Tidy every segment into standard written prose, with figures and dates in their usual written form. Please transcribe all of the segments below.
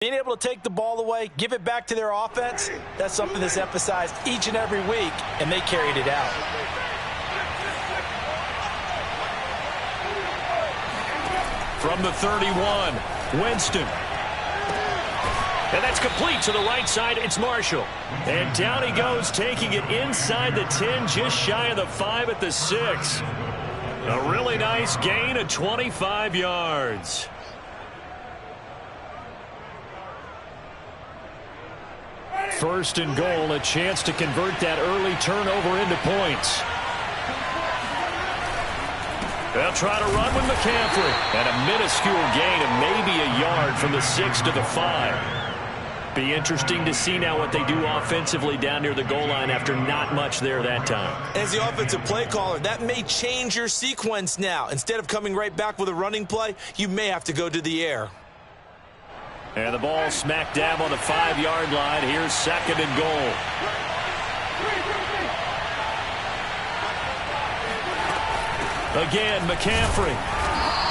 Being able to take the ball away, give it back to their offense, that's something that's emphasized each and every week, and they carried it out. From the 31, Winston. And that's complete to the right side. It's Marshall. And down he goes, taking it inside the 10, just shy of the 5 at the 6. A really nice gain of 25 yards. First and goal, a chance to convert that early turnover into points. They'll try to run with McCaffrey. And a minuscule gain of maybe a yard from the 6 to the 5. Be interesting to see now what they do offensively down near the goal line after not much there that time. As the offensive play caller, that may change your sequence now. Instead of coming right back with a running play, you may have to go to the air. And the ball smack dab on the 5-yard line. Here's second and goal. Again, McCaffrey.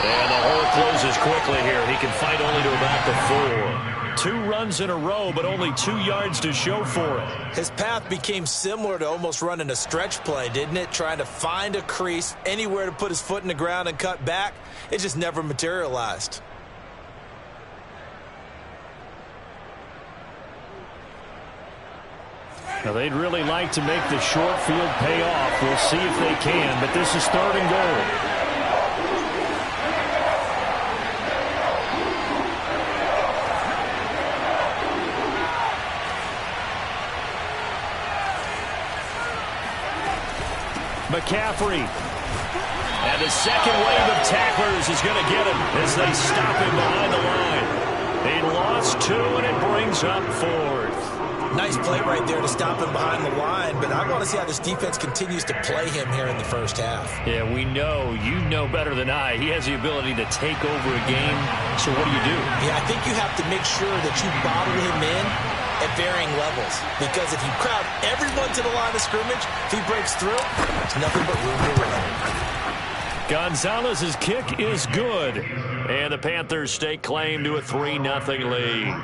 And the hole closes quickly here. He can fight only to about the 4. 2 runs in a row, but only 2 yards to show for it. His path became similar to almost running a stretch play, didn't it? Trying to find a crease, anywhere to put his foot in the ground and cut back. It just never materialized. Now, they'd really like to make the short field pay off. We'll see if they can, but this is third and goal. McCaffrey. And the second wave of tacklers is going to get him as they stop him behind the line. He lost 2, and it brings up 4th. Nice play right there to stop him behind the line, but I want to see how this defense continues to play him here in the first half. Yeah, we know. You know better than I. He has the ability to take over a game, so what do? Yeah, I think you have to make sure that you bottle him in at varying levels, because if you crowd everyone to the line of scrimmage, if he breaks through, there's nothing but room to run. Gonzalez's kick is good, and the Panthers stake claim to a 3-0 lead.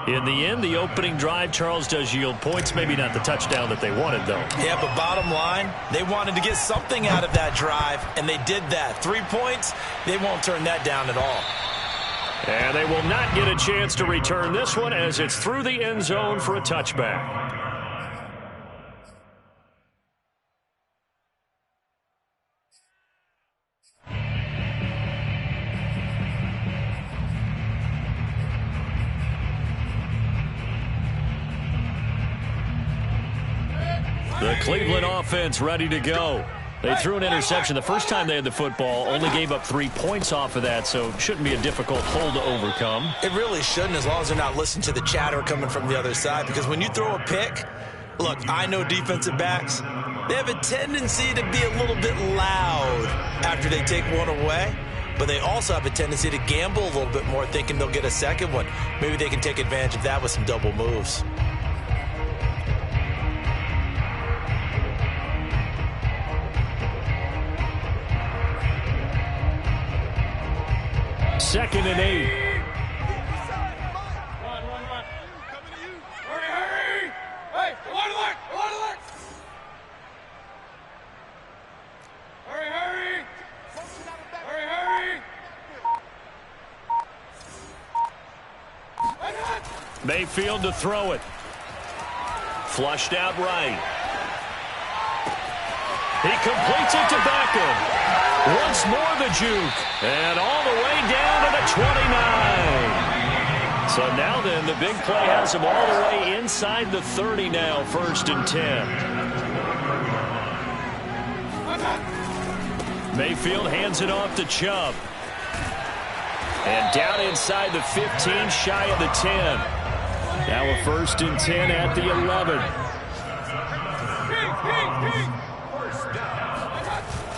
In the end, the opening drive, Charles, does yield points. Maybe not the touchdown that they wanted, though. Yeah, but bottom line, they wanted to get something out of that drive, and they did that. 3 points, they won't turn that down at all. And they will not get a chance to return this one as it's through the end zone for a touchback. The Cleveland offense ready to go. They threw an interception the first time they had the football, only gave up 3 points off of that, so shouldn't be a difficult hole to overcome. It really shouldn't, as long as they're not listening to the chatter coming from the other side, because when you throw a pick, look, I know defensive backs, they have a tendency to be a little bit loud after they take one away, but they also have a tendency to gamble a little bit more, thinking they'll get a second one. Maybe they can take advantage of that with some double moves. Second and 8. Mayfield to throw it. Flushed out right. He completes it to Beckham. Once more the juke. And all the way down to the 29. So now then, the big play has him all the way inside the 30 now, 1st and 10. Mayfield hands it off to Chubb. And down inside the 15, shy of the 10. Now a 1st and 10 at the 11.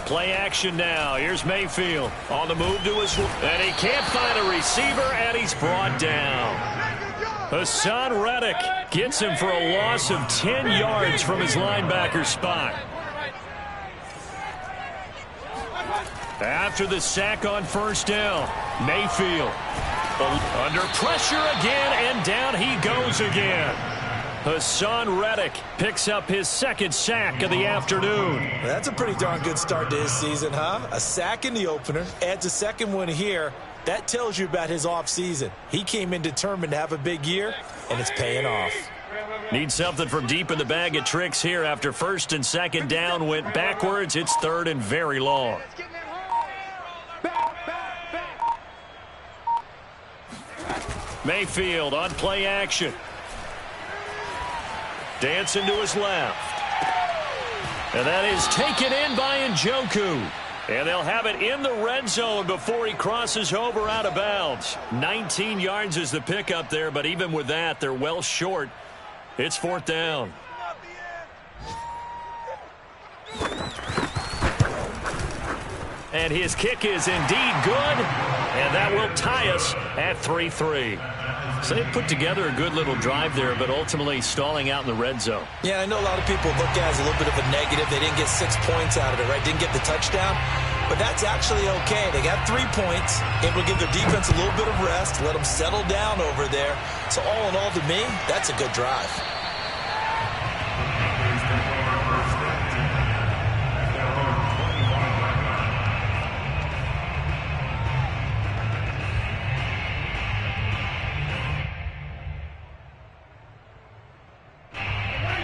Play action now. Here's Mayfield on the move to his, and he can't find a receiver, and he's brought down. Hassan Reddick gets him for a loss of 10 yards from his linebacker spot. After the sack on 1st down, Mayfield Under pressure again, and down he goes again. Hassan Reddick picks up his second sack of the afternoon. Well, that's a pretty darn good start to his season, huh? A sack in the opener, adds a second one here. That tells you about his offseason. He came in determined to have a big year, and it's paying off. Need something from deep in the bag of tricks here after first and second down went backwards. It's third and very long. Mayfield on play action. Dancing to his left. And that is taken in by Njoku. And they'll have it in the red zone before he crosses over out of bounds. 19 yards is the pickup there, but even with that, they're well short. It's fourth down. And his kick is indeed good, and that will tie us at 3-3. So they put together a good little drive there, but ultimately stalling out in the red zone. Yeah, I know a lot of people look at it as a little bit of a negative. They didn't get 6 points out of it, right? Didn't get the touchdown. But that's actually okay. They got 3 points. It will give their defense a little bit of rest, let them settle down over there. So all in all, to me, that's a good drive.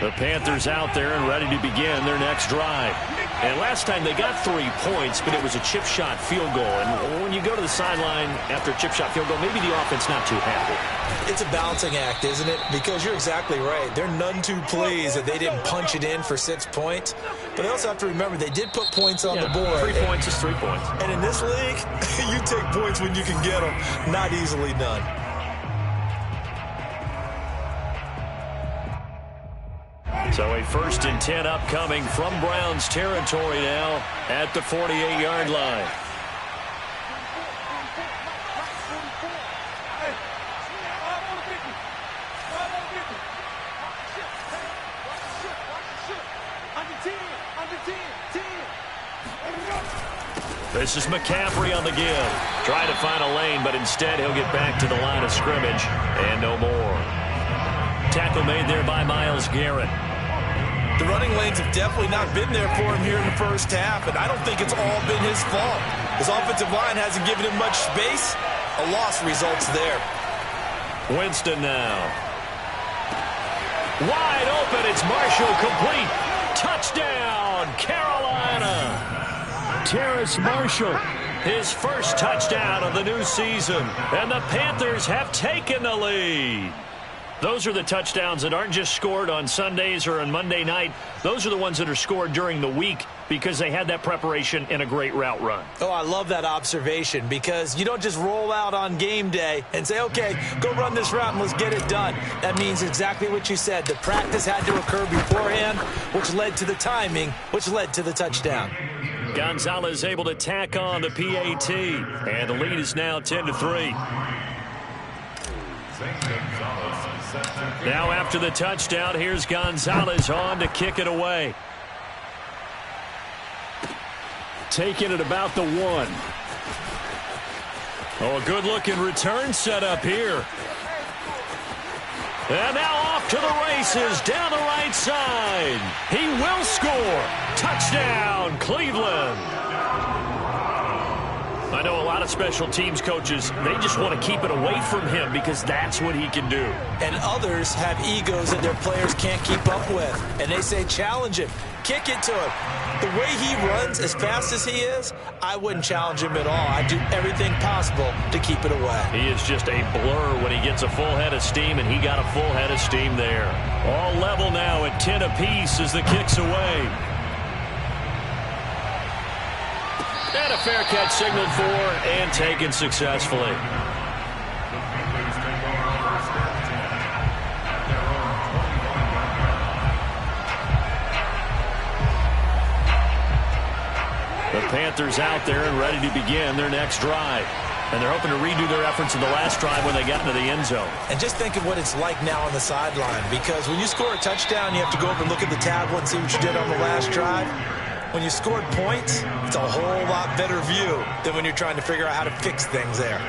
The Panthers out there and ready to begin their next drive. And last time they got 3 points, but it was a chip shot field goal. And when you go to the sideline after a chip shot field goal, maybe the offense not too happy. It's a balancing act, isn't it? Because you're exactly right. They're none too pleased that they didn't punch it in for 6 points. But they also have to remember they did put points on the board. 3 points is 3 points. And in this league, you take points when you can get them. Not easily done. So a 1st and 10 upcoming from Browns territory now at the 48-yard line. This is McCaffrey on the give. Trying to find a lane, but instead he'll get back to the line of scrimmage and no more. Tackle made there by Myles Garrett. The running lanes have definitely not been there for him here in the first half, and I don't think it's all been his fault. His offensive line hasn't given him much space. A loss results there. Winston now. Wide open. It's Marshall complete. Touchdown, Carolina. Terrace Marshall, his first touchdown of the new season. And the Panthers have taken the lead. Those are the touchdowns that aren't just scored on Sundays or on Monday night. Those are the ones that are scored during the week because they had that preparation in a great route run. Oh, I love that observation because you don't just roll out on game day and say, okay, go run this route and let's get it done. That means exactly what you said. The practice had to occur beforehand, which led to the timing, which led to the touchdown. Gonzalez able to tack on the PAT, and the lead is now 10-3. Now after the touchdown, here's Gonzalez on to kick it away. Taking it about the 1. Oh, a good-looking return set up here. And now off to the races down the right side. He will score. Touchdown, Cleveland. I know a lot of special teams coaches, they just want to keep it away from him because that's what he can do. And others have egos that their players can't keep up with. And they say, challenge him. Kick it to him. The way he runs as fast as he is, I wouldn't challenge him at all. I'd do everything possible to keep it away. He is just a blur when he gets a full head of steam, and he got a full head of steam there. All level now at 10 apiece as the kick's away. And a fair catch signaled for and taken successfully. The Panthers out there and ready to begin their next drive. And they're hoping to redo their efforts in the last drive when they got into the end zone. And just think of what it's like now on the sideline. Because when you score a touchdown, you have to go over and look at the tablet and see what you did on the last drive. When you scored points, it's a whole lot better view than when you're trying to figure out how to fix things there.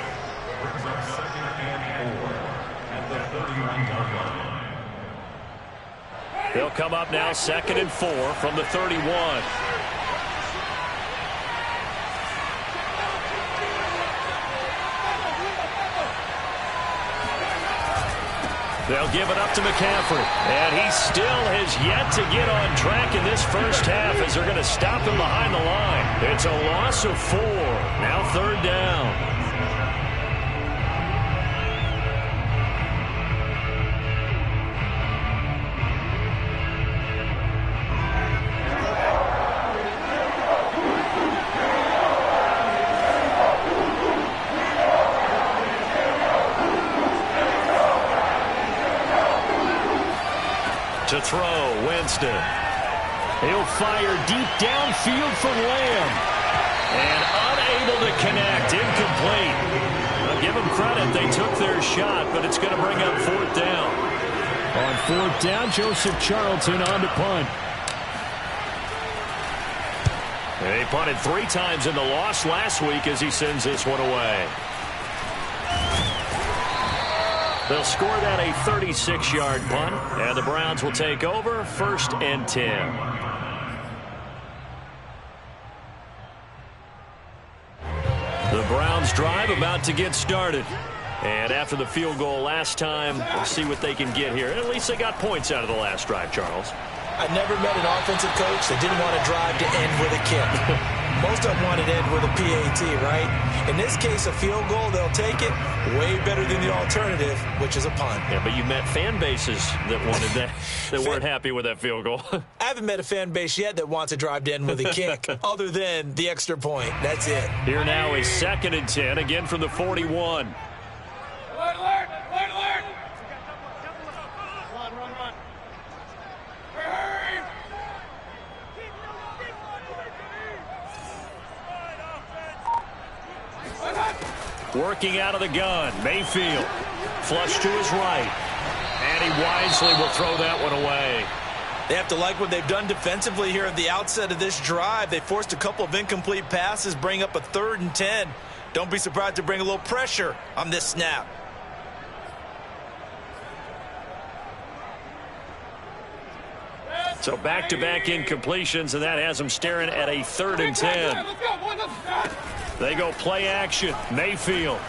They'll come up now 2nd and 4 from the 31. They'll give it up to McCaffrey. And he still has yet to get on track in this first half as they're going to stop him behind the line. It's a loss of 4. Now 3rd down. To throw, Winston. He'll fire deep downfield from Lamb. And unable to connect, incomplete. I'll give them credit, they took their shot, but it's going to bring up 4th down. On 4th down, Joseph Charlton on to punt. They punted 3 times in the loss last week as he sends this one away. They'll score that a 36-yard punt, and the Browns will take over 1st and 10. The Browns drive about to get started. And after the field goal last time, we'll see what they can get here. At least they got points out of the last drive, Charles. I never met an offensive coach that didn't want to drive to end with a kick. Most of them wanted to end with a PAT, right? In this case, a field goal, they'll take it. Way better than the alternative, which is a punt. Yeah, but you met fan bases that wanted that, that weren't happy with that field goal. I haven't met a fan base yet that wants to drive to end with a kick, other than the extra point. That's it. Here now is 2nd and 10, again from the 41. Alert, alert, alert, alert. Run. Hurry. Working out of the gun, Mayfield. Flush to his right. And he wisely will throw that one away. They have to like what they've done defensively here at the outset of this drive. They forced a couple of incomplete passes, bring up a 3rd and 10. Don't be surprised to bring a little pressure on this snap. So back-to-back incompletions, and that has them staring at a 3rd and 10. They go play action. Mayfield.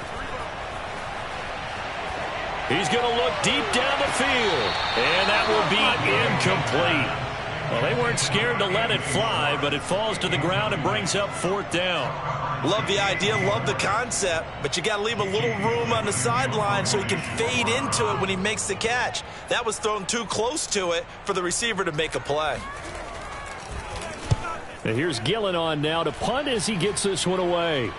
He's going to look deep down the field. And that will be incomplete. Well, they weren't scared to let it fly, but it falls to the ground and brings up 4th down. Love the idea, love the concept, but you got to leave a little room on the sideline so he can fade into it when he makes the catch. That was thrown too close to it for the receiver to make a play. And here's Gillen on now to punt as he gets this one away.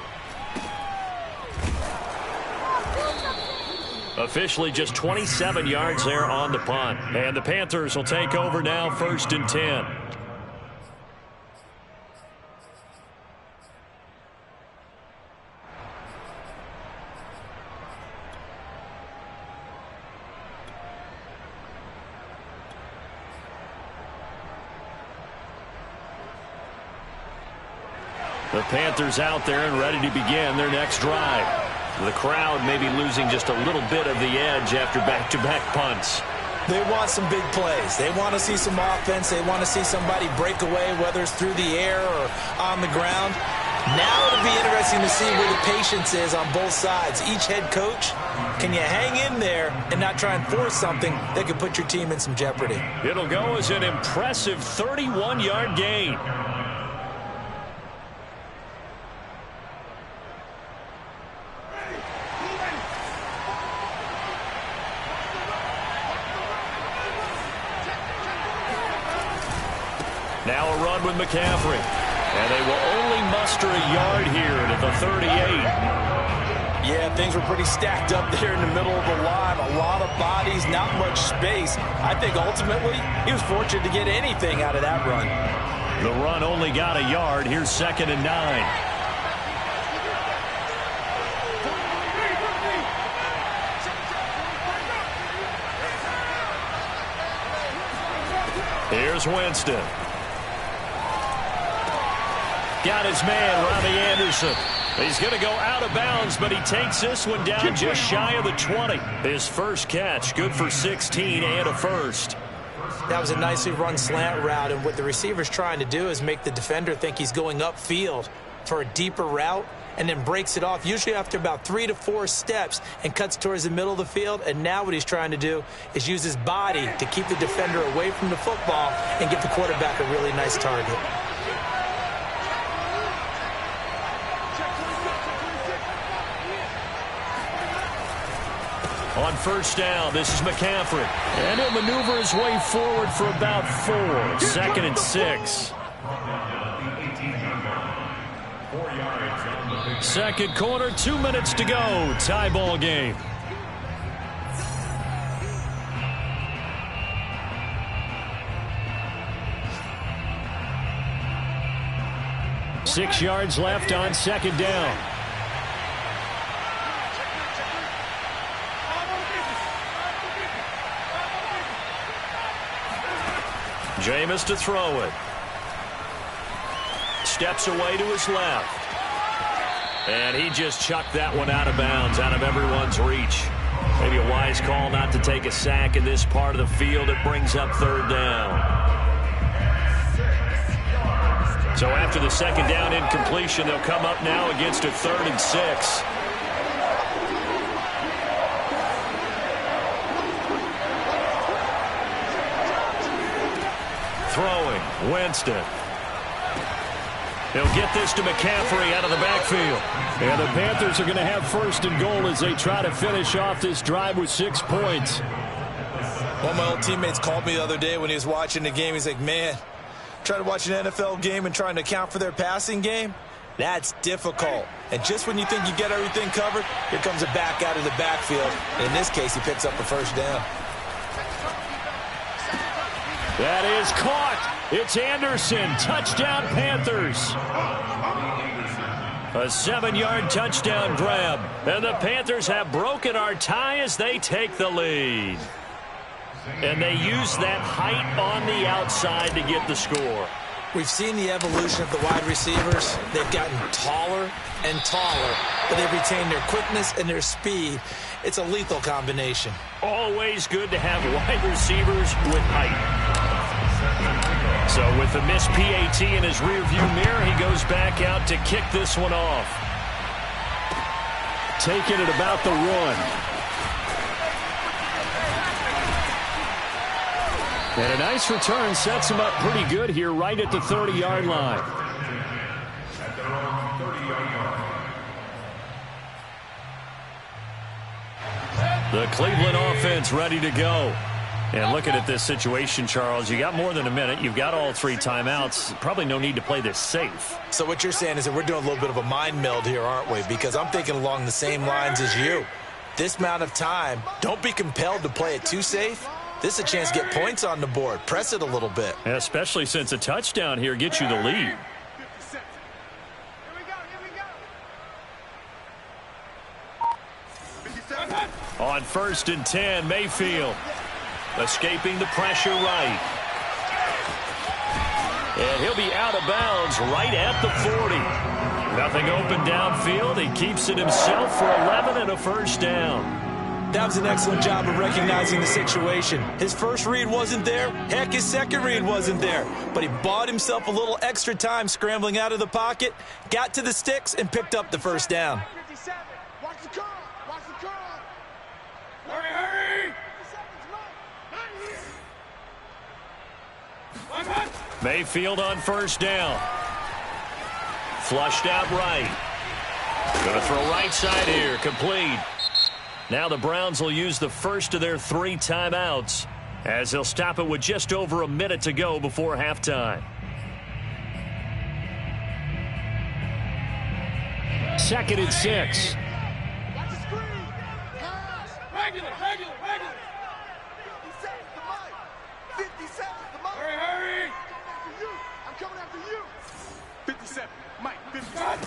Officially just 27 yards there on the punt. And the Panthers will take over now 1st and 10. The Panthers out there and ready to begin their next drive. The crowd may be losing just a little bit of the edge after back-to-back punts. They want some big plays. They want to see some offense. They want to see somebody break away, whether it's through the air or on the ground. Now it'll be interesting to see where the patience is on both sides. Each head coach, can you hang in there and not try and force something that could put your team in some jeopardy? It'll go as an impressive 31-yard gain. Now a run with McCaffrey. And they will only muster a yard here to the 38. Yeah, things were pretty stacked up there in the middle of the line. A lot of bodies, not much space. I think ultimately he was fortunate to get anything out of that run. The run only got a yard. Here's 2nd and 9. Here's Winston. Got his man, Robbie Anderson. He's going to go out of bounds, but he takes this one down just shy of the 20. His first catch, good for 16 and a first. That was a nicely run slant route, and what the receiver's trying to do is make the defender think he's going upfield for a deeper route, and then breaks it off, usually after about 3 to 4 steps, and cuts towards the middle of the field. And now what he's trying to do is use his body to keep the defender away from the football and get the quarterback a really nice target. On first down, this is McCaffrey. And he'll maneuver his way forward for about 4. 2nd and 6. Second quarter, 2 minutes to go. Tie ball game. Six yards left on second down. Jameis to throw it. Steps away to his left. And he just chucked that one out of bounds, out of everyone's reach. Maybe a wise call not to take a sack in this part of the field. It brings up third down. So after the second down incompletion, they'll come up now against a 3rd and 6. Throwing, Winston. He'll get this to McCaffrey out of the backfield. And the Panthers are going to have first and goal as they try to finish off this drive with 6 points. One of my old teammates called me the other day when he was watching the game. He's like, man, trying to watch an NFL game and trying to account for their passing game, that's difficult. And just when you think you get everything covered, here comes a back out of the backfield. In this case, he picks up a first down. That is caught. It's Anderson. Touchdown, Panthers. A 7-yard touchdown grab. And the Panthers have broken our tie as they take the lead. And they use that height on the outside to get the score. We've seen the evolution of the wide receivers. They've gotten taller and taller, but they've retained their quickness and their speed. It's a lethal combination. Always good to have wide receivers with height. So with the missed PAT in his rearview mirror, he goes back out to kick this one off. Taking it about the 1. And a nice return sets him up pretty good here right at the 30-yard line. The Cleveland offense ready to go. And looking at this situation, Charles, you got more than a minute. You've got all 3 timeouts. Probably no need to play this safe. So what you're saying is that we're doing a little bit of a mind meld here, aren't we? Because I'm thinking along the same lines as you. This amount of time, don't be compelled to play it too safe. This is a chance to get points on the board. Press it a little bit. Especially since a touchdown here gets you the lead. On 1st and 10, Mayfield. Escaping the pressure right. And he'll be out of bounds right at the 40. Nothing open downfield. He keeps it himself for 11 and a first down. That was an excellent job of recognizing the situation. His first read wasn't there. Heck, his second read wasn't there. But he bought himself a little extra time scrambling out of the pocket, got to the sticks, and picked up the first down. 57. Watch the curl. Watch the curl. Hurry. Mayfield on first down. Flushed out right. Going to throw right side here. Complete. Now the Browns will use the first of their 3 timeouts as they'll stop it with just over a minute to go before halftime. 2nd and 6. Watch the screen. Pass. Regular. 57 the mic. Hurry. I'm coming after you. 57. Mike, 57.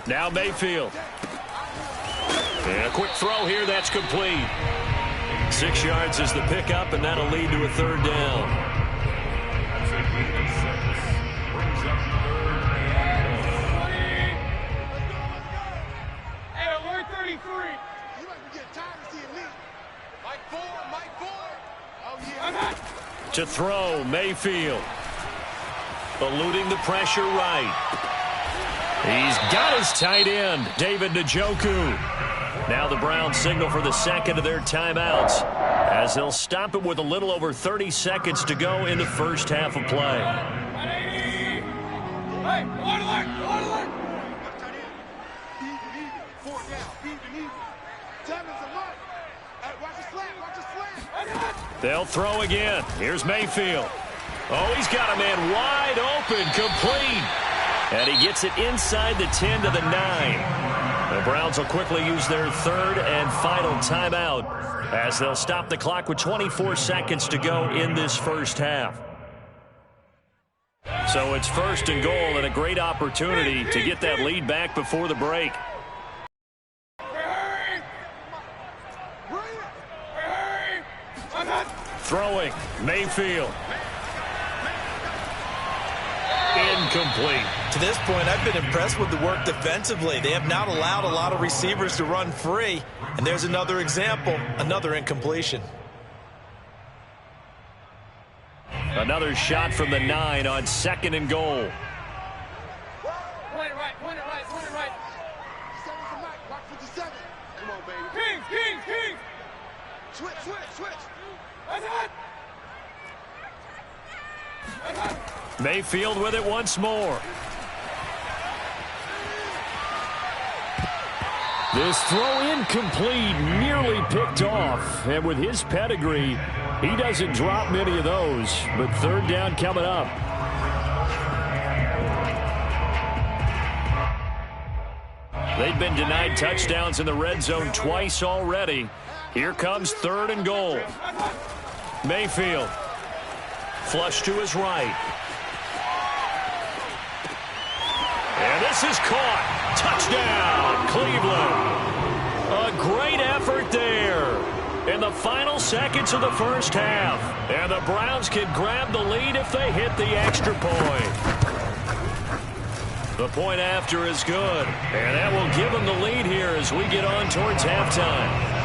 Now Mayfield. And a quick throw here, that's complete. 6 yards is the pickup, and that'll lead to a third down. To throw, Mayfield. Eluding the pressure right. He's got his tight end, David Njoku. Now the Browns signal for the second of their timeouts as they'll stop it with a little over 30 seconds to go in the first half of play. They'll throw again. Here's Mayfield. Oh, he's got a man wide open, complete. And he gets it inside the 10 to the 9. The Browns will quickly use their third and final timeout as they'll stop the clock with 24 seconds to go in this first half. So it's first and goal and a great opportunity to get that lead back before the break. Throwing, Mayfield. Incomplete. To this point, I've been impressed with the work defensively. They have not allowed a lot of receivers to run free. And there's another example, another incompletion. Another shot from the 9 on second and goal. Point it right, point it right, point it right. 7's the mic, watch 57. Come on, baby. King. Switch. That's it. Mayfield with it once more. This throw incomplete, nearly picked off. And with his pedigree, he doesn't drop many of those. But third down coming up. They've been denied touchdowns in the red zone twice already. Here comes third and goal. Mayfield. Flush to his right. And this is caught. Touchdown, Cleveland. A great effort there in the final seconds of the first half. And the Browns can grab the lead if they hit the extra point. The point after is good. And that will give them the lead here as we get on towards halftime.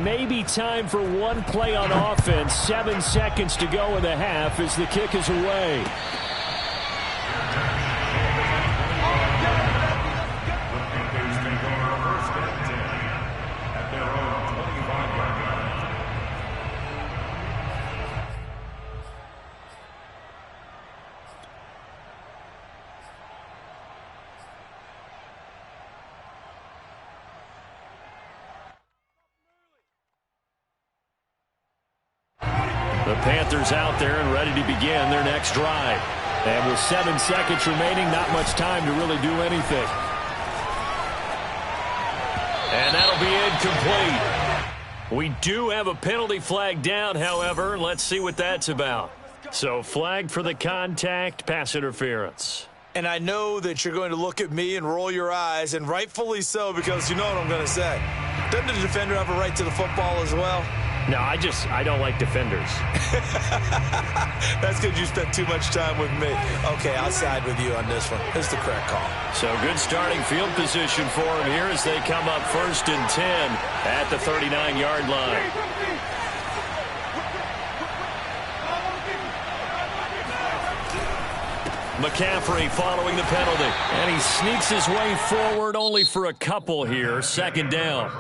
Maybe time for one play on offense. 7 seconds to go in the half as the kick is away. The Panthers out there and ready to begin their next drive. And with 7 seconds remaining, not much time to really do anything. And that'll be incomplete. We do have a penalty flag down, however. Let's see what that's about. So flagged for the contact, pass interference. And I know that you're going to look at me and roll your eyes, and rightfully so, because you know what I'm going to say. Doesn't the defender have a right to the football as well? No, I don't like defenders. That's because you spent too much time with me. Okay, I'll side with you on this one. This is the correct call. So good starting field position for them here as they come up 1st and 10 at the 39-yard line. McCaffrey following the penalty. And he sneaks his way forward only for a couple here. 2nd down.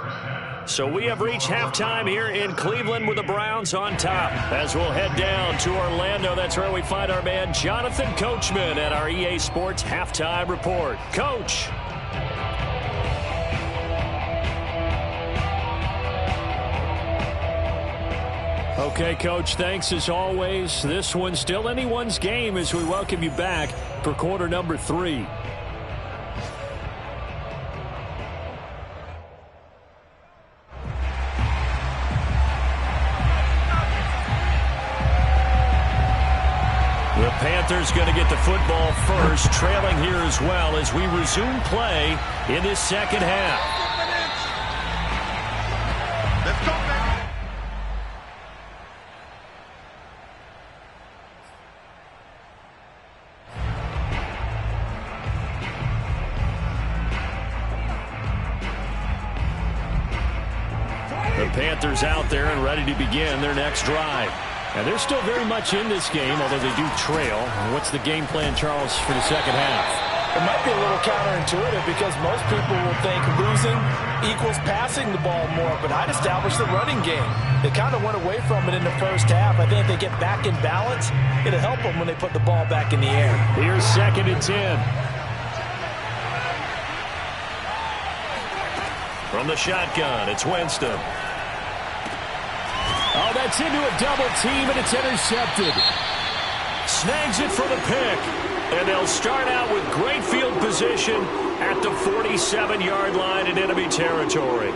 So we have reached halftime here in Cleveland with the Browns on top. As we'll head down to Orlando, that's where we find our man Jonathan Coachman at our EA Sports Halftime Report. Coach. Okay, Coach, thanks as always. This one's still anyone's game as we welcome you back for quarter number 3. Panthers going to get the football first, trailing here as well as we resume play in this second half. Let's go, baby. The Panthers out there and ready to begin their next drive. And they're still very much in this game, although they do trail. What's the game plan, Charles, for the second half? It might be a little counterintuitive because most people will think losing equals passing the ball more, but I'd establish the running game. They kind of went away from it in the first half. I think if they get back in balance, it'll help them when they put the ball back in the air. Here's 2nd and 10. From the shotgun, it's Winston. Oh, that's into a double team, and it's intercepted. Snags it for the pick. And they'll start out with great field position at the 47-yard line in enemy territory.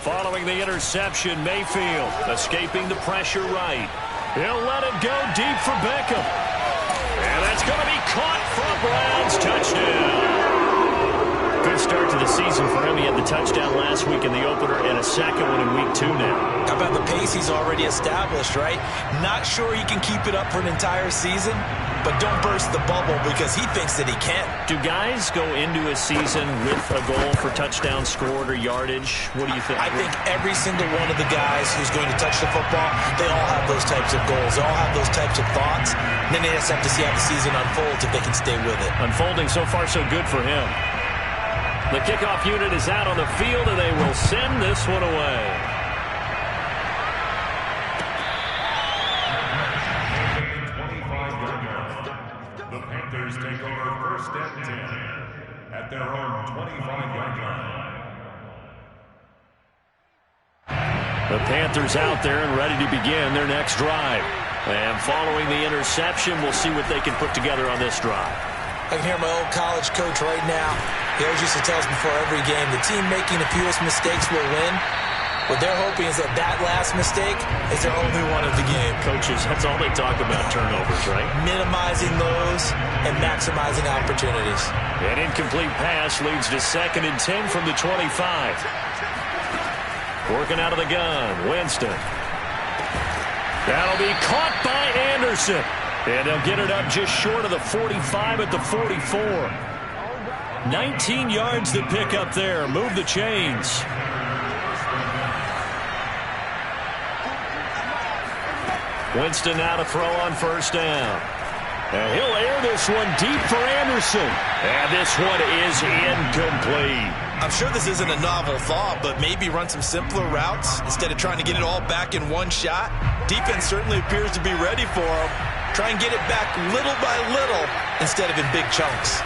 Following the interception, Mayfield escaping the pressure right. He'll let it go deep for Beckham. And that's going to be caught for Browns. Touchdown. Good start to the season for him. He had the touchdown last week in the opener and a second one in week 2 now. How about the pace he's already established, right? Not sure he can keep it up for an entire season, but don't burst the bubble because he thinks that he can. Do guys go into a season with a goal for touchdown scored or yardage? What do you think? I think every single one of the guys who's going to touch the football, they all have those types of goals. They all have those types of thoughts. And then they just have to see how the season unfolds if they can stay with it. Unfolding so far so good for him. The kickoff unit is out on the field, and they will send this one away. The Panthers take over 1st and 10 at their own 25-yard line. The Panthers out there and ready to begin their next drive. And following the interception, we'll see what they can put together on this drive. I can hear my old college coach right now. He always used to tell us before every game, the team making the fewest mistakes will win. What they're hoping is that that last mistake is their only one of the game. Coaches, that's all they talk about, turnovers, right? Minimizing those and maximizing opportunities. An incomplete pass leads to 2nd and 10 from the 25. Working out of the gun, Winston. That'll be caught by Anderson. And they'll get it up just short of the 45 at the 44. 19 yards to pick up there. Move the chains. Winston now to throw on 1st down. And he'll air this one deep for Anderson. And this one is incomplete. I'm sure this isn't a novel thought, but maybe run some simpler routes instead of trying to get it all back in one shot. Defense certainly appears to be ready for him. Try and get it back little by little instead of in big chunks.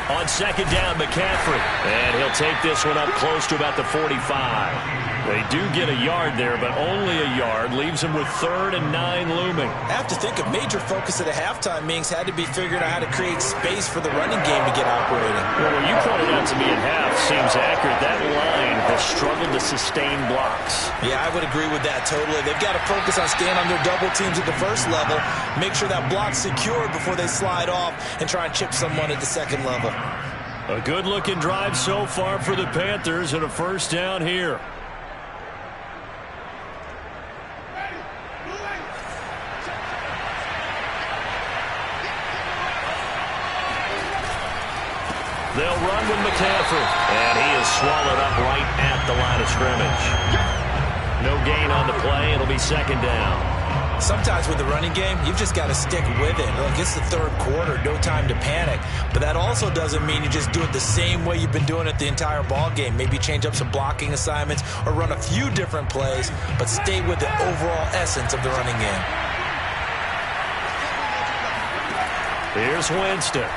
On 2nd down, McCaffrey. And he'll take this one up close to about the 45. They do get a yard there, but only a yard. Leaves them with 3rd and 9 looming. I have to think a major focus at a halftime meetings had to be figuring out how to create space for the running game to get operating. Well, what you pointed out to me at half seems accurate. That line has struggled to sustain blocks. Yeah, I would agree with that totally. They've got to focus on staying on their double teams at the first level, make sure that block's secured before they slide off and try and chip someone at the second level. A good-looking drive so far for the Panthers and a 1st down here. They'll run with McCaffrey, and he is swallowed up right at the line of scrimmage. No gain on the play. It'll be 2nd down. Sometimes with the running game, you've just got to stick with it. Look, it's the 3rd quarter, no time to panic. But that also doesn't mean you just do it the same way you've been doing it the entire ball game. Maybe change up some blocking assignments or run a few different plays, but stay with the overall essence of the running game. Here's Winston.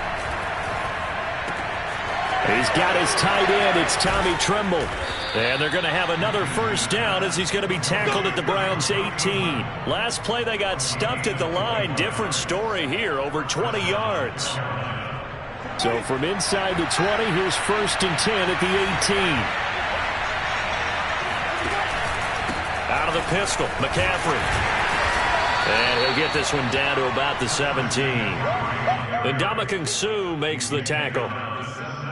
He's got his tight end. It's Tommy Tremble. And they're going to have another 1st down as he's going to be tackled at the Browns' 18. Last play, they got stuffed at the line. Different story here, over 20 yards. So from inside the 20, here's 1st and 10 at the 18. Out of the pistol, McCaffrey. And he'll get this one down to about the 17. And Ndamukong Suh makes the tackle.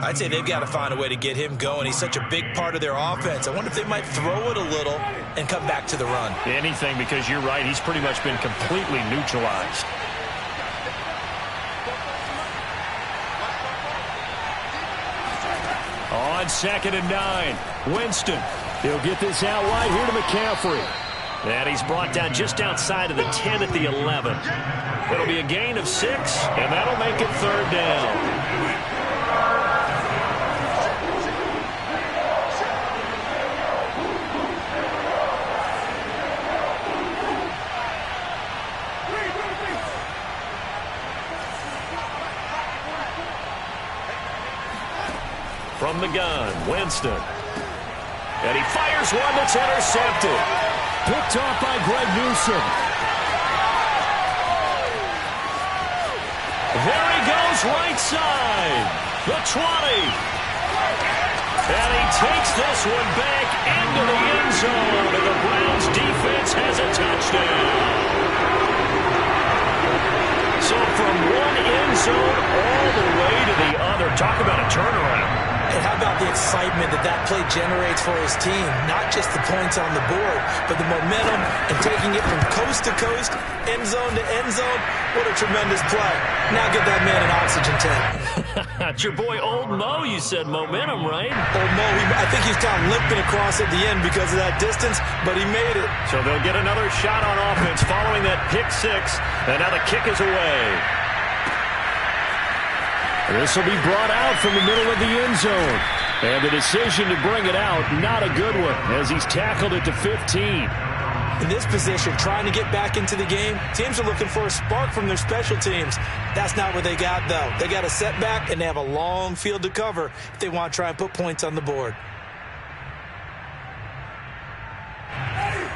I'd say they've got to find a way to get him going. He's such a big part of their offense. I wonder if they might throw it a little and come back to the run. Anything, because you're right. He's pretty much been completely neutralized. On 2nd and 9, Winston. He'll get this out wide here to McCaffrey. And he's brought down just outside of the 10 at the 11. It'll be a gain of 6, and that'll make it 3rd down. From the gun, Winston. And he fires one that's intercepted. Picked off by Greg Newsome. There he goes, right side. The 20. And he takes this one back into the end zone. And the Browns defense has a touchdown. So from one end zone all the way to the other. Talk about a turnaround. And how about the excitement that play generates for his team? Not just the points on the board, but the momentum and taking it from coast to coast, end zone to end zone. What a tremendous play. Now get that man an oxygen tank. That's your boy Old Mo. You said momentum, right? Old Mo, I think he's kind of limping across at the end because of that distance, but he made it. So they'll get another shot on offense following that pick 6, and now the kick is away. This will be brought out from the middle of the end zone. And the decision to bring it out, not a good one, as he's tackled at the 15. In this position, trying to get back into the game, teams are looking for a spark from their special teams. That's not what they got, though. They got a setback, and they have a long field to cover if they want to try and put points on the board.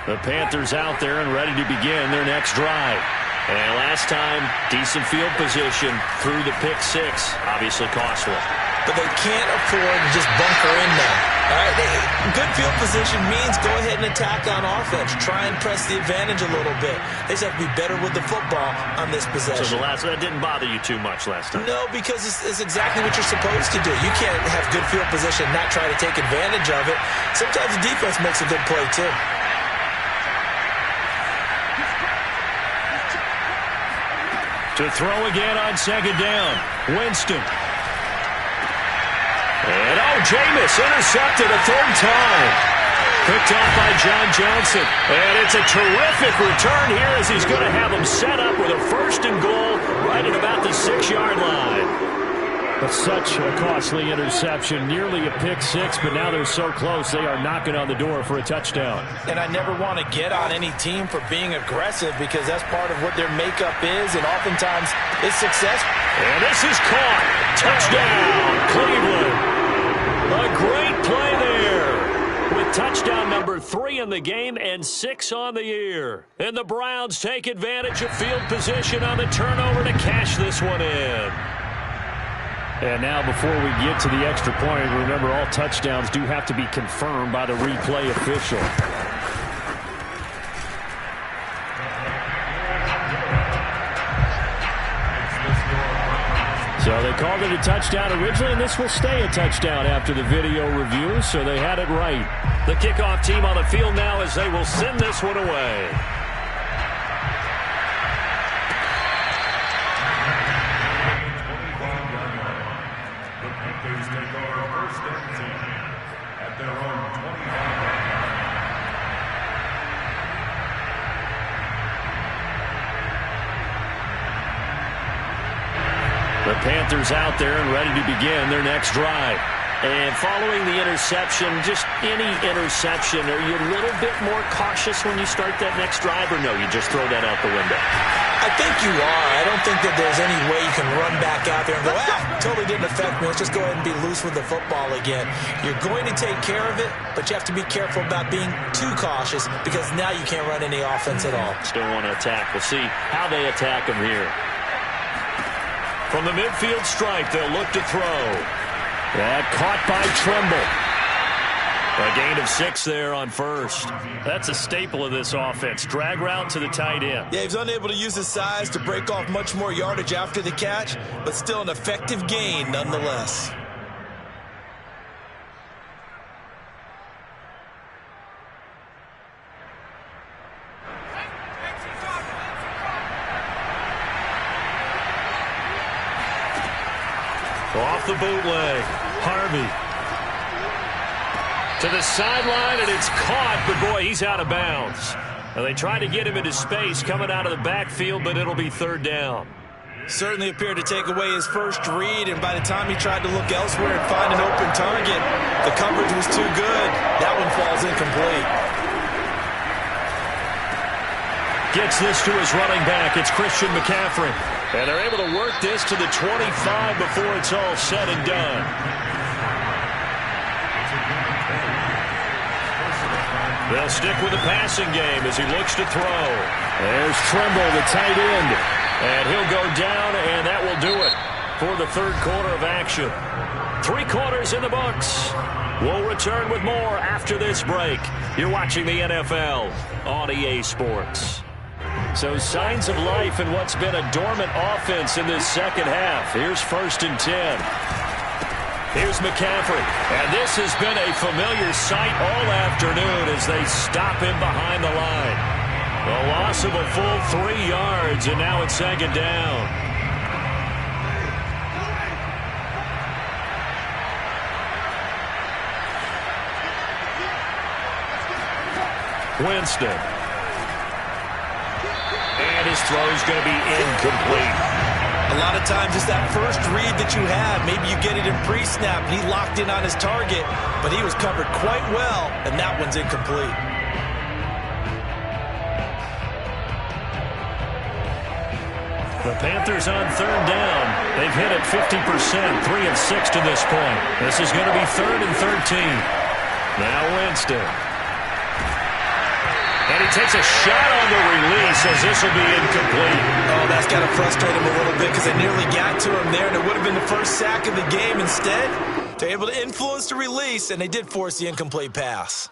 The Panthers out there and ready to begin their next drive. And last time, decent field position through the pick 6. Obviously costly. But they can't afford to just bunker in there. All right? Good field position means go ahead and attack on offense. Try and press the advantage a little bit. They just have to be better with the football on this possession. So that didn't bother you too much last time? No, because it's exactly what you're supposed to do. You can't have good field position and not try to take advantage of it. Sometimes the defense makes a good play, too. To throw again on 2nd down, Winston. And Jameis intercepted a 3rd time. Picked off by John Johnson. And it's a terrific return here as he's going to have him set up with a 1st and goal right at about the 6-yard line. But such a costly interception, nearly a pick 6, but now they're so close they are knocking on the door for a touchdown. And I never want to get on any team for being aggressive because that's part of what their makeup is, and oftentimes it's successful. And this is caught. Touchdown, Cleveland. A great play there with touchdown number 3 in the game and 6 on the year. And the Browns take advantage of field position on the turnover to cash this one in. And now before we get to the extra point, remember all touchdowns do have to be confirmed by the replay official. So they called it a touchdown originally, and this will stay a touchdown after the video review, so they had it right. The kickoff team on the field now as they will send this one away. The Panthers out there and ready to begin their next drive. And following the interception, just any interception, are you a little bit more cautious when you start that next drive, or no, you just throw that out the window? I think you are. I don't think that there's any way you can run back out there and go, totally didn't affect me. Let's just go ahead and be loose with the football again. You're going to take care of it, but you have to be careful about being too cautious because now you can't run any offense at all. Still want to attack. We'll see how they attack them here. From the midfield stripe, they'll look to throw. That caught by Tremble. A gain of 6 there on first. That's a staple of this offense. Drag route to the tight end. Yeah, he's unable to use his size to break off much more yardage after the catch, but still an effective gain nonetheless. Off the bootleg. Harvey. To the sideline, and it's caught, but boy, he's out of bounds. Now, they try to get him into space coming out of the backfield, but it'll be third down. Certainly appeared to take away his first read, and by the time he tried to look elsewhere and find an open target, the coverage was too good. That one falls incomplete. Gets this to his running back. It's Christian McCaffrey. And they're able to work this to the 25 before it's all said and done. They'll stick with the passing game as he looks to throw. There's Tremble, the tight end. And he'll go down, and that will do it for the third quarter of action. 3 quarters in the books. We'll return with more after this break. You're watching the NFL on EA Sports. So signs of life in what's been a dormant offense in this second half. Here's 1st and 10. Here's McCaffrey. And this has been a familiar sight all afternoon as they stop him behind the line. A loss of a full 3 yards, and now it's 2nd down. Winston. And his throw is going to be incomplete. A lot of times it's that first read that you have. Maybe you get it in pre-snap, and he locked in on his target, but he was covered quite well, and that one's incomplete. The Panthers on 3rd down. They've hit it 50%, 3 of 6 to this point. This is going to be 3rd and 13. Now Winston. And he takes a shot on the release as this will be incomplete. Oh, that's got to frustrate him a little bit because they nearly got to him there, and it would have been the first sack of the game. Instead, they're able to influence the release, and they did force the incomplete pass.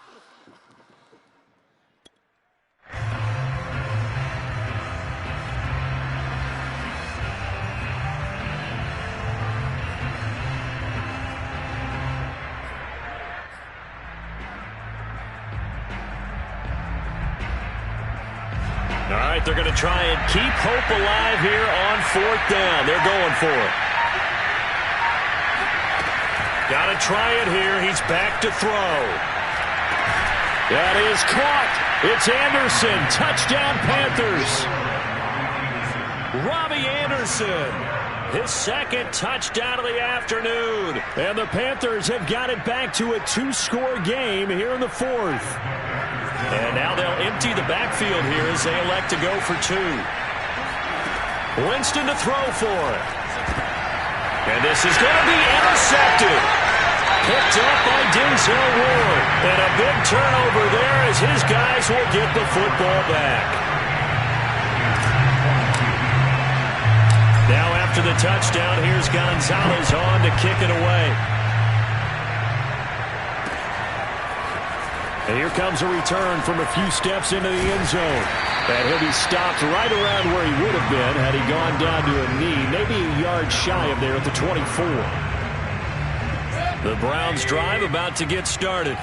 All right, they're going to try and keep hope alive here on 4th down. They're going for it. Got to try it here. He's back to throw. That is caught. It's Anderson. Touchdown, Panthers. Robbie Anderson. His 2nd touchdown of the afternoon. And the Panthers have got it back to a 2-score game here in the 4th. And now they'll empty the backfield here as they elect to go for 2. Winston to throw for it. And this is going to be intercepted. Picked up by Denzel Ward. And a big turnover there as his guys will get the football back. Now after the touchdown, here's Gonzalez on to kick it away. And here comes a return from a few steps into the end zone. And he'll be stopped right around where he would have been had he gone down to a knee, maybe a yard shy of there at the 24. The Browns drive about to get started.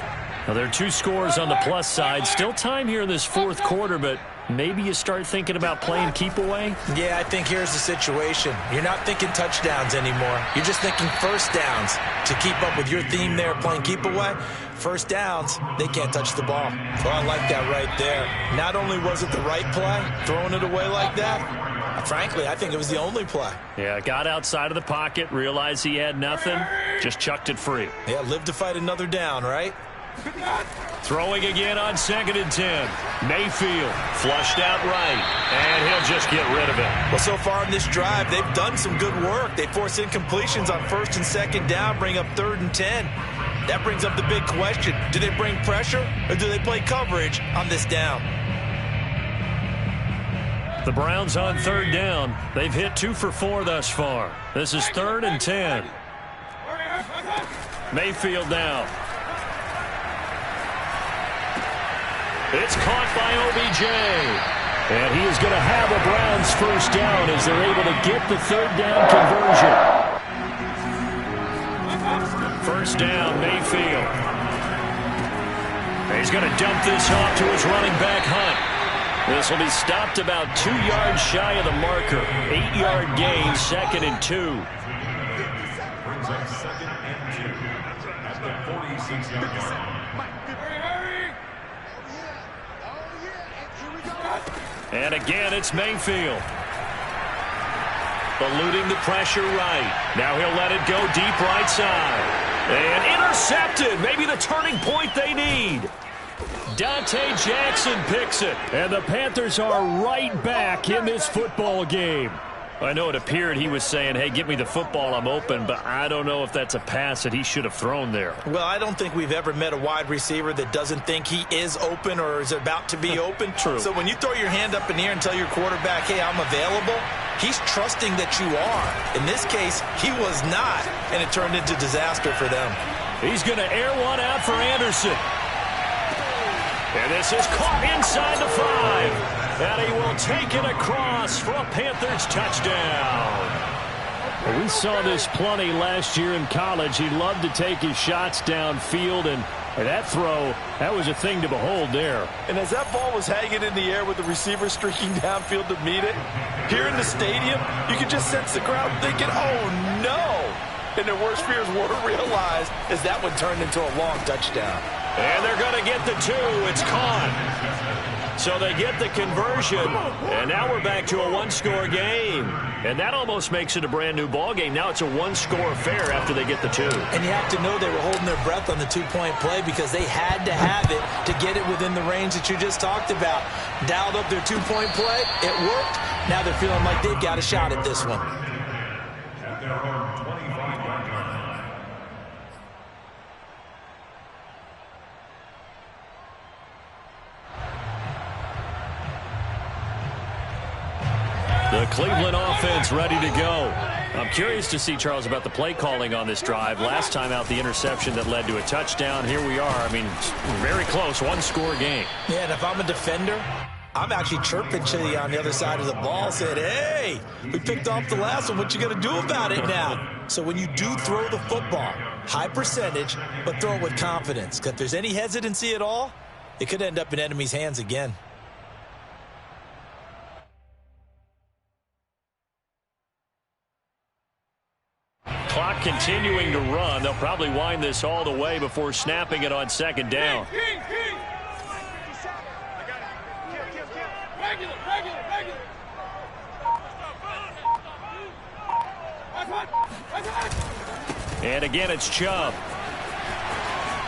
Now, there are 2 scores on the plus side. Still time here in this 4th quarter, but maybe you start thinking about playing keep away? Yeah, I think here's the situation. You're not thinking touchdowns anymore. You're just thinking first downs. To keep up with your theme there, playing keep away, first downs, they can't touch the ball. So I like that right there. Not only was it the right play, throwing it away like that, frankly, I think it was the only play. Yeah, got outside of the pocket, realized he had nothing, just chucked it free. Yeah, live to fight another down, right? Throwing again on 2nd and 10. Mayfield flushed out right, and he'll just get rid of it. Well, so far in this drive, they've done some good work. They force incompletions on 1st and 2nd down, bring up 3rd and 10. That brings up the big question. Do they bring pressure, or do they play coverage on this down? The Browns on third down. They've hit 2 for 4 thus far. This is 3rd and 10. Mayfield now. It's caught by OBJ. And he is going to have a Browns first down as they're able to get the 3rd down conversion. First down, Mayfield. He's going to dump this off to his running back, Hunt. This will be stopped about 2 yards shy of the marker. 8-yard gain, 2nd and 2. Brings up 2nd and 2 at the 46-yard line. And again, it's Mayfield. Eluding the pressure right. Now he'll let it go deep right side. And intercepted. Maybe the turning point they need. Dante Jackson picks it. And the Panthers are right back in this football game. I know it appeared he was saying, hey, give me the football, I'm open, but I don't know if that's a pass that he should have thrown there. Well, I don't think we've ever met a wide receiver that doesn't think he is open or is about to be open. True. So when you throw your hand up in the air and tell your quarterback, hey, I'm available, he's trusting that you are. In this case, he was not, and it turned into disaster for them. He's going to air one out for Anderson. And this is caught inside the 5. And he will take it across for a Panthers touchdown. Well, we saw this plenty last year in college. He loved to take his shots downfield, and that throw, that was a thing to behold there. And as that ball was hanging in the air with the receiver streaking downfield to meet it, here in the stadium, you could just sense the crowd thinking, oh, no. And their worst fears were realized as that one turned into a long touchdown. And they're going to get the 2. It's caught. So they get the conversion, and now we're back to a 1-score game. And that almost makes it a brand-new ball game. Now it's a 1-score affair after they get the 2. And you have to know they were holding their breath on the 2-point play because they had to have it to get it within the range that you just talked about. Dialed up their 2-point play. It worked. Now they're feeling like they've got a shot at this one. At their own 25-yard line. The Cleveland offense ready to go. I'm curious to see, Charles, about the play calling on this drive. Last time out, the interception that led to a touchdown. Here we are. I mean, very close, 1-score game. Yeah, and if I'm a defender, I'm actually chirping Chili on the other side of the ball, saying, hey, we picked off the last one. What you going to do about it now? So when you do throw the football, high percentage, but throw it with confidence. Because if there's any hesitancy at all, it could end up in enemy's hands again. Clock continuing to run. They'll probably wind this all the way before snapping it on 2nd down. And again, it's Chubb.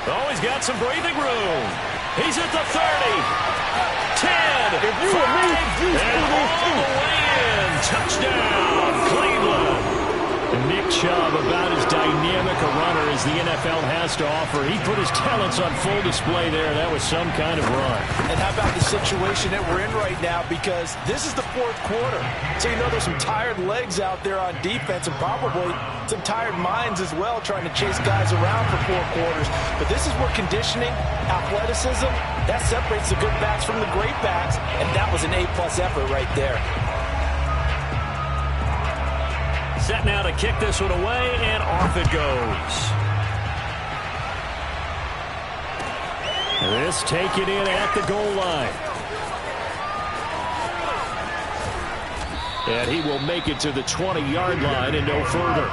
Oh, he's got some breathing room. He's at the 30. 10. And all the way in. Touchdown, Cleveland. Nick Chubb, about as dynamic a runner as the NFL has to offer. He put his talents on full display there. That was some kind of run. And how about the situation that we're in right now? Because this is the 4th quarter. So you know there's some tired legs out there on defense and probably some tired minds as well trying to chase guys around for 4 quarters. But this is where conditioning, athleticism, that separates the good backs from the great backs. And that was an A-plus effort right there. Set now to kick this one away, and off it goes. This taken in at the goal line. And he will make it to the 20-yard line and no further.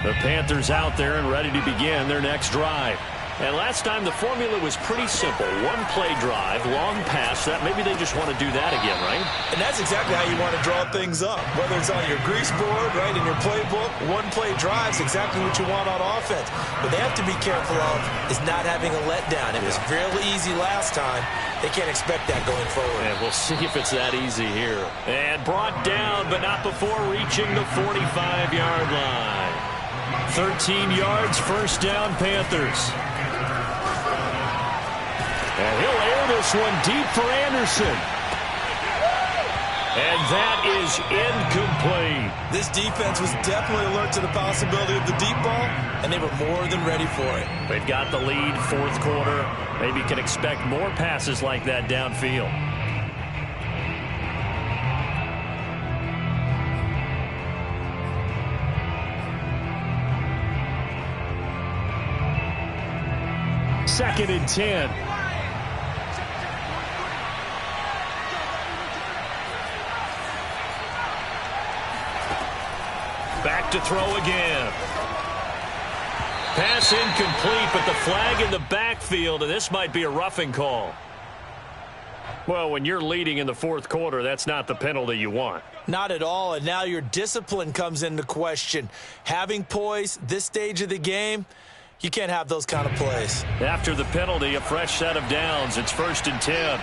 The Panthers out there and ready to begin their next drive. And last time the formula was pretty simple. One play drive, long pass. That maybe they just want to do that again, right? And that's exactly how you want to draw things up. Whether it's on your grease board, right, in your playbook, one play drive is exactly what you want on offense. What they have to be careful of is not having a letdown. It was fairly easy last time. They can't expect that going forward. And we'll see if it's that easy here. And brought down, but not before reaching the 45-yard line. 13 yards, first down, Panthers. And he'll air this one deep for Anderson. And that is incomplete. This defense was definitely alert to the possibility of the deep ball, and they were more than ready for it. They've got the lead, fourth quarter. Maybe can expect more passes like that downfield. Second and 10. Back to throw again. Pass incomplete, but the flag in the backfield, and this might be a roughing call. Well, when you're leading in the fourth quarter, that's not the penalty you want. Not at all, and now your discipline comes into question. Having poise this stage of the game, you can't have those kind of plays. After the penalty, a fresh set of downs. It's first and 10.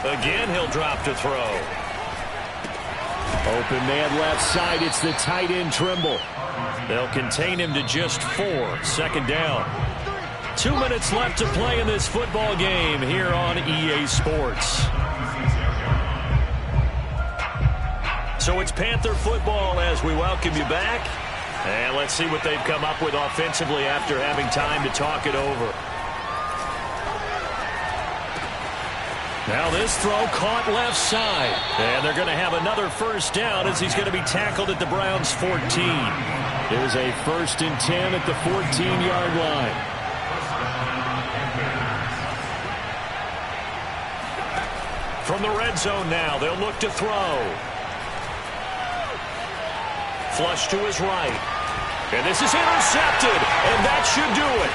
Again, he'll drop to throw. Open man left side. It's the tight end Trimble. They'll contain him to just 4. Second down. 2 minutes left to play in this football game here on EA Sports. So it's Panther football as we welcome you back. And let's see what they've come up with offensively after having time to talk it over. Now this throw caught left side. And they're going to have another first down as he's going to be tackled at the Browns' 14. There's a first and 10 at the 14-yard line. From the red zone now, they'll look to throw. Flush to his right. And this is intercepted, and that should do it.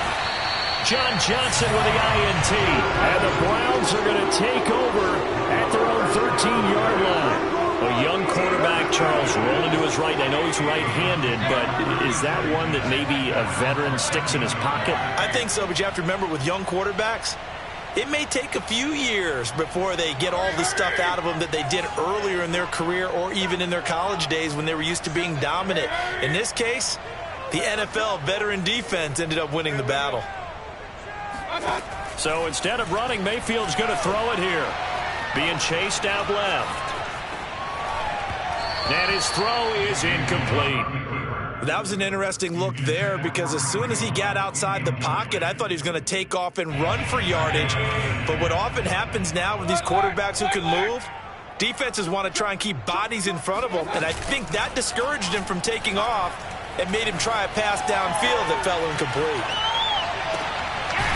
John Johnson with the INT. And the Browns are going to take over at their own 13-yard line. A young quarterback, Charles, rolling to his right. I know he's right-handed, but is that one that maybe a veteran sticks in his pocket? I think so, but you have to remember with young quarterbacks, it may take a few years before they get all the stuff out of them that they did earlier in their career or even in their college days when they were used to being dominant. In this case, the NFL veteran defense ended up winning the battle. So instead of running, Mayfield's going to throw it here. Being chased out left. And his throw is incomplete. That was an interesting look there because as soon as he got outside the pocket, I thought he was going to take off and run for yardage. But what often happens now with these quarterbacks who can move, defenses want to try and keep bodies in front of them, and I think that discouraged him from taking off and made him try a pass downfield that fell incomplete.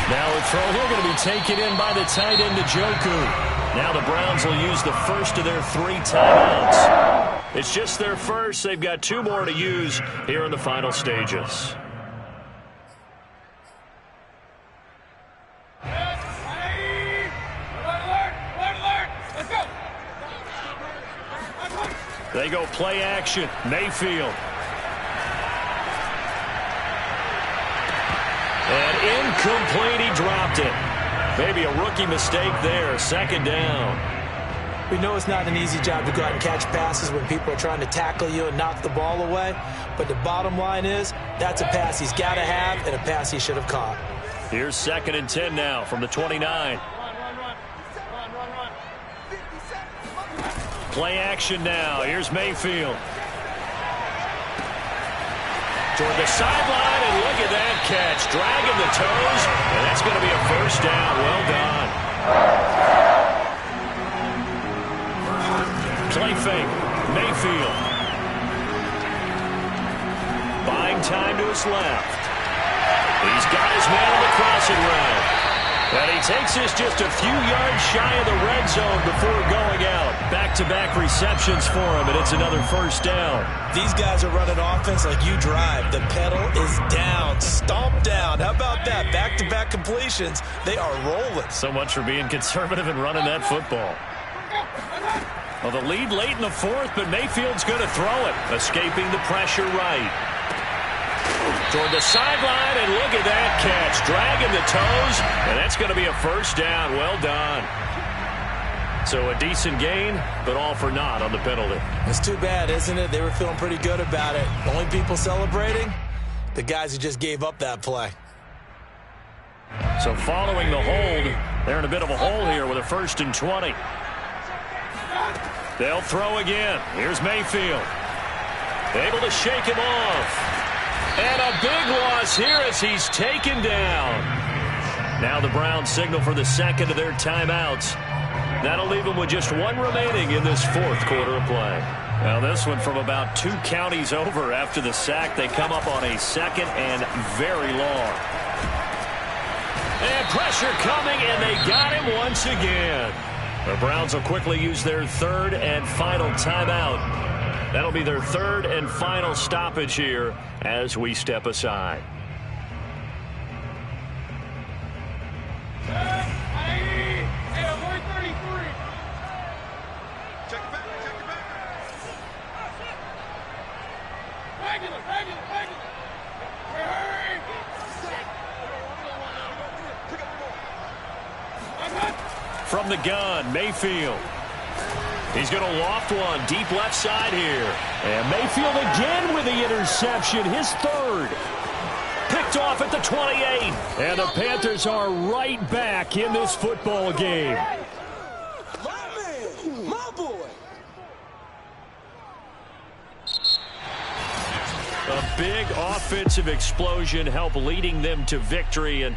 Now a throw here going to be taken in by the tight end, Njoku. Now the Browns will use the first of their 3 timeouts. It's just their first. They've got 2 more to use here in the final stages. They go play action. Mayfield. And incomplete, he dropped it. Maybe a rookie mistake there. Second down. We know it's not an easy job to go out and catch passes when people are trying to tackle you and knock the ball away. But the bottom line is that's a pass he's got to have and a pass he should have caught. Here's second and 10 now from the 29. Play action now. Here's Mayfield. Toward the sideline, and look at that catch. Dragging the toes, and that's going to be a first down. Well done. Play fake. Mayfield. Buying time to his left. He's got his man on the crossing route. And he takes this just a few yards shy of the red zone before going out. Back-to-back receptions for him, and it's another first down. These guys are running offense like you drive. The pedal is down, stomp down. How about that? Back-to-back completions. They are rolling. So much for being conservative and running that football. Well, the lead late in the fourth, but Mayfield's going to throw it. Escaping the pressure right. Toward the sideline, and look at that catch. Dragging the toes, and that's going to be a first down. Well done. So a decent gain, but all for naught on the penalty. It's too bad, isn't it? They were feeling pretty good about it. The only people celebrating, the guys who just gave up that play. So following the hold, they're in a bit of a hole here with a 1st and 20. They'll throw again. Here's Mayfield. Able to shake him off. And a big loss here as he's taken down. Now the Browns signal for the second of their timeouts. That'll leave them with just one remaining in this fourth quarter of play. Now this one from about 2 counties over after the sack. They come up on a 2nd and very long. And pressure coming, and they got him once again. The Browns will quickly use their 3rd and final timeout. That'll be their 3rd and final stoppage here as we step aside. From the gun, Mayfield. He's going to loft one deep left side here. And Mayfield again with the interception, his 3rd. Picked off at the 28. And the Panthers are right back in this football game. My man, my boy. A big offensive explosion helped leading them to victory. And